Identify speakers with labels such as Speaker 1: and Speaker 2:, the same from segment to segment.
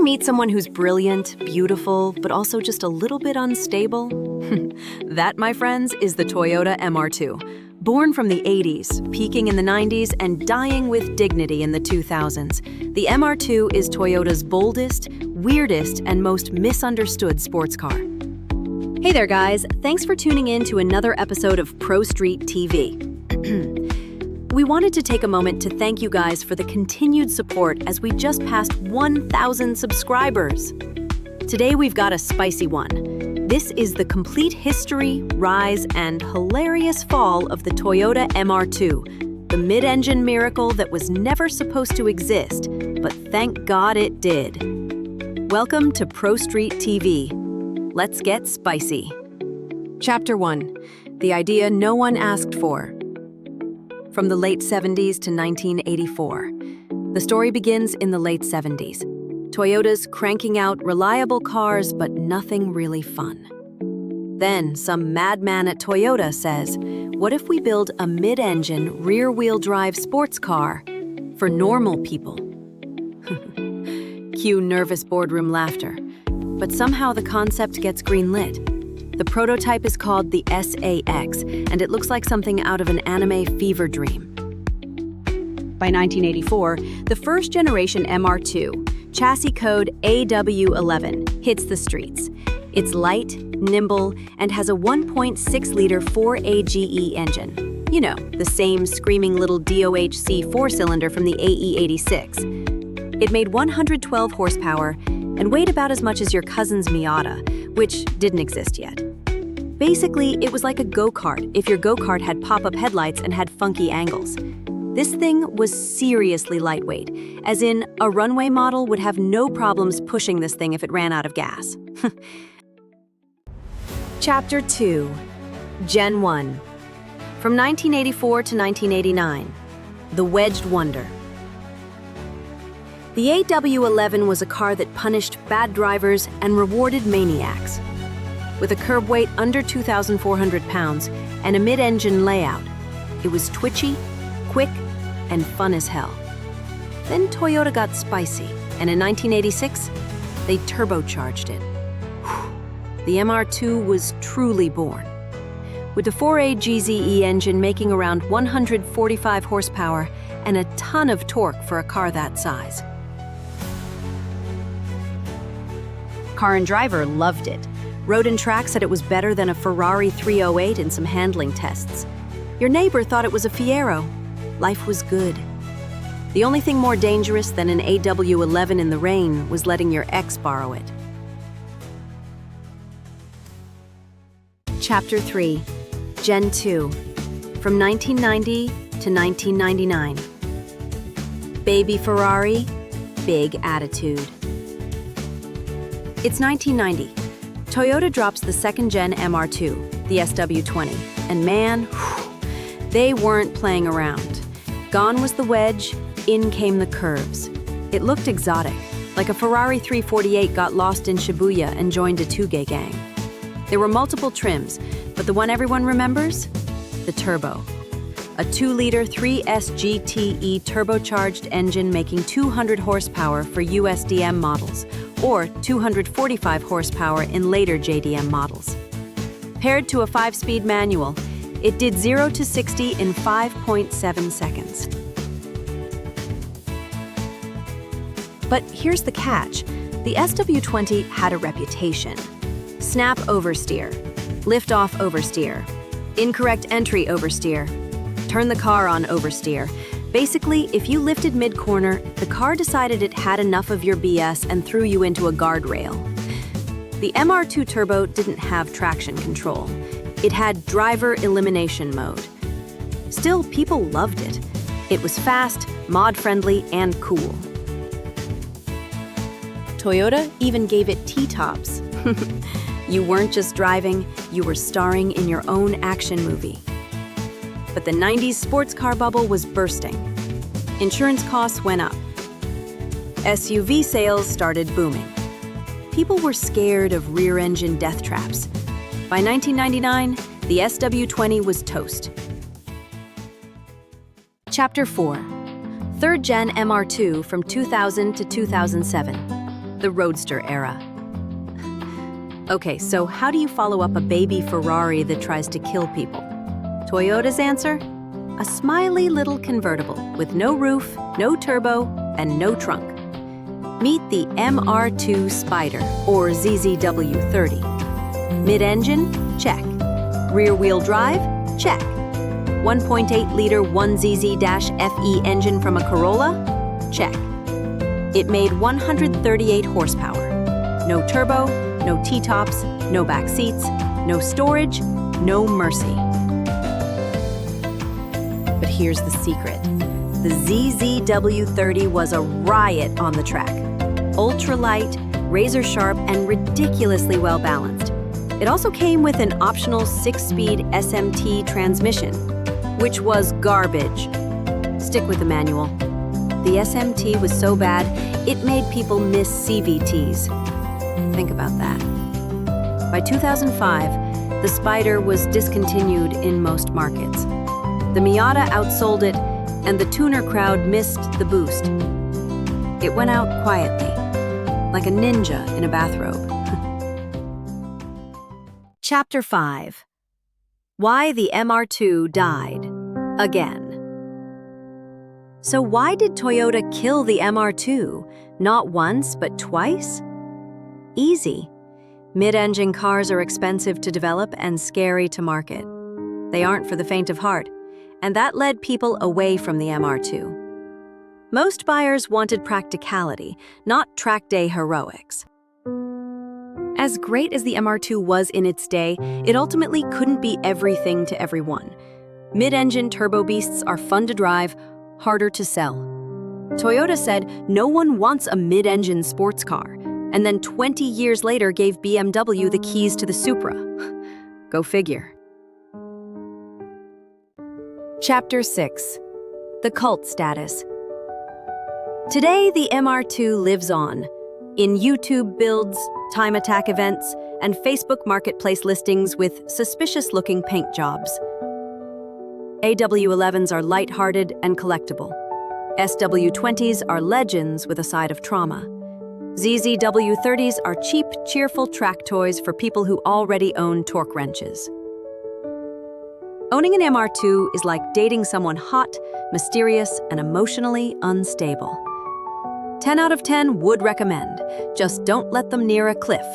Speaker 1: meet someone who's brilliant, beautiful, but also just a little bit unstable? That, my friends, is the Toyota MR2. Born from the 80s, peaking in the 90s, and dying with dignity in the 2000s, the MR2 is Toyota's boldest, weirdest, and most misunderstood sports car. Hey there, guys. Thanks for tuning in to another episode of Pro Street TV. We wanted to take a moment to thank you guys for the continued support as we just passed 1,000 subscribers. Today we've got a spicy one. This is the complete history, rise, and hilarious fall of the Toyota MR2, the mid-engine miracle that was never supposed to exist, but thank God it did. Welcome to Pro Street TV. Let's get spicy. Chapter 1. The idea no one asked for. From the late 70s to 1984. The story begins in the late 70s. Toyota's cranking out reliable cars, but nothing really fun. Then some madman at Toyota says, what if we build a mid-engine, rear-wheel drive sports car for normal people? Cue nervous boardroom laughter. But somehow the concept gets greenlit. The prototype is called the SAX, and it looks like something out of an anime fever dream. By 1984, the first-generation MR2, chassis code AW11, hits the streets. It's light, nimble, and has a 1.6-liter 4AGE engine. You know, the same screaming little DOHC four-cylinder from the AE86. It made 112 horsepower and weighed about as much as your cousin's Miata, which didn't exist yet. Basically, it was like a go-kart if your go-kart had pop-up headlights and had funky angles. This thing was seriously lightweight, as in a runway model would have no problems pushing this thing if it ran out of gas. Chapter 2. Gen 1. From 1984 to 1989. The Wedged Wonder. The AW11 was a car that punished bad drivers and rewarded maniacs. With a curb weight under 2,400 pounds and a mid-engine layout, it was twitchy, quick, and fun as hell. Then Toyota got spicy, and in 1986, they turbocharged it. The MR2 was truly born. With the 4AGZE engine making around 145 horsepower and a ton of torque for a car that size. Car and Driver loved it. Road and Track said it was better than a Ferrari 308 in some handling tests. Your neighbor thought it was a Fiero. Life was good. The only thing more dangerous than an AW11 in the rain was letting your ex borrow it. Chapter 3. Gen 2. From 1990 to 1999. Baby Ferrari, big attitude. It's 1990. Toyota drops the second-gen MR2, the SW20, and man, they weren't playing around. Gone was the wedge, in came the curves. It looked exotic, like a Ferrari 348 got lost in Shibuya and joined a Touge gang. There were multiple trims, but the one everyone remembers? The Turbo. A 2-liter 3SGTE turbocharged engine making 200 horsepower for USDM models, or 245 horsepower in later JDM models. Paired to a 5-speed manual, it did 0 to 60 in 5.7 seconds. But here's the catch. The SW20 had a reputation. Snap Oversteer, lift-off oversteer, incorrect entry oversteer, turn the car on oversteer. Basically, if you lifted mid-corner, the car decided it had enough of your BS and threw you into a guardrail. The MR2 Turbo didn't have traction control. It had driver elimination mode. Still, people loved it. It was fast, mod-friendly, and cool. Toyota even gave it T-tops. You weren't just driving, you were starring in your own action movie. But the 90s sports car bubble was bursting. Insurance costs went up. SUV sales started booming. People were scared of rear-engine death traps. By 1999, the SW20 was toast. Chapter 4. Third-gen MR2 from 2000 to 2007. the Roadster era. Okay, so how do you follow up a baby Ferrari that tries to kill people? Toyota's answer? A smiley little convertible with no roof, no turbo, and no trunk. Meet the MR2 Spyder, or ZZW30. Mid-engine? Check. Rear-wheel drive? Check. 1.8-liter 1ZZ-FE engine from a Corolla? Check. It made 138 horsepower. No turbo, no T-tops, no back seats, no storage, no mercy. But here's the secret. The ZZW30 was a riot on the track. Ultra-light, razor-sharp, and ridiculously well-balanced. It also came with an optional 6-speed SMT transmission, which was garbage. Stick with the manual. The SMT was so bad, it made people miss CVTs. Think about that. By 2005, the Spyder was discontinued in most markets. The Miata outsold it, and the tuner crowd missed the boost. It went out quietly, like a ninja in a bathrobe. Chapter 5. Why the MR2 died again. So why did Toyota kill the MR2? Not once, but twice? Easy. Mid-engine cars are expensive to develop and scary to market. They aren't for the faint of heart, and that led people away from the MR2. Most buyers wanted practicality, not track day heroics. As great as the MR2 was in its day, it ultimately couldn't be everything to everyone. Mid-engine turbo beasts are fun to drive, harder to sell. Toyota said no one wants a mid-engine sports car, and then 20 years later gave BMW the keys to the Supra. Go figure. Chapter 6. The cult status. Today, the MR2 lives on in YouTube builds, time attack events, and Facebook marketplace listings with suspicious-looking paint jobs. AW11s are lighthearted and collectible. SW20s are legends with a side of trauma. ZZW30s are cheap, cheerful track toys for people who already own torque wrenches. Owning an MR2 is like dating someone hot, mysterious, and emotionally unstable. 10 out of 10 would recommend. Just don't let them near a cliff.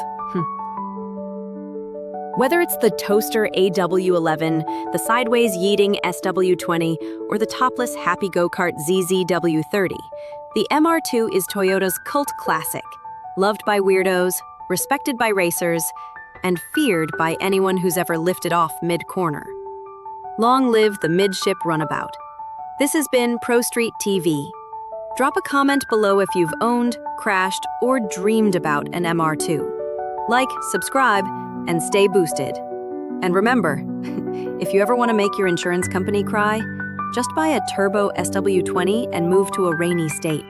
Speaker 1: Whether it's the toaster AW11, the sideways yeeting SW20, or the topless happy go-kart ZZW30, the MR2 is Toyota's cult classic, loved by weirdos, respected by racers, and feared by anyone who's ever lifted off mid-corner. Long live the midship runabout. This has been Pro Street TV. Drop a comment below if you've owned, crashed, or dreamed about an MR2. Like, subscribe, and stay boosted. And remember, if you ever want to make your insurance company cry, just buy a turbo SW20 and move to a rainy state.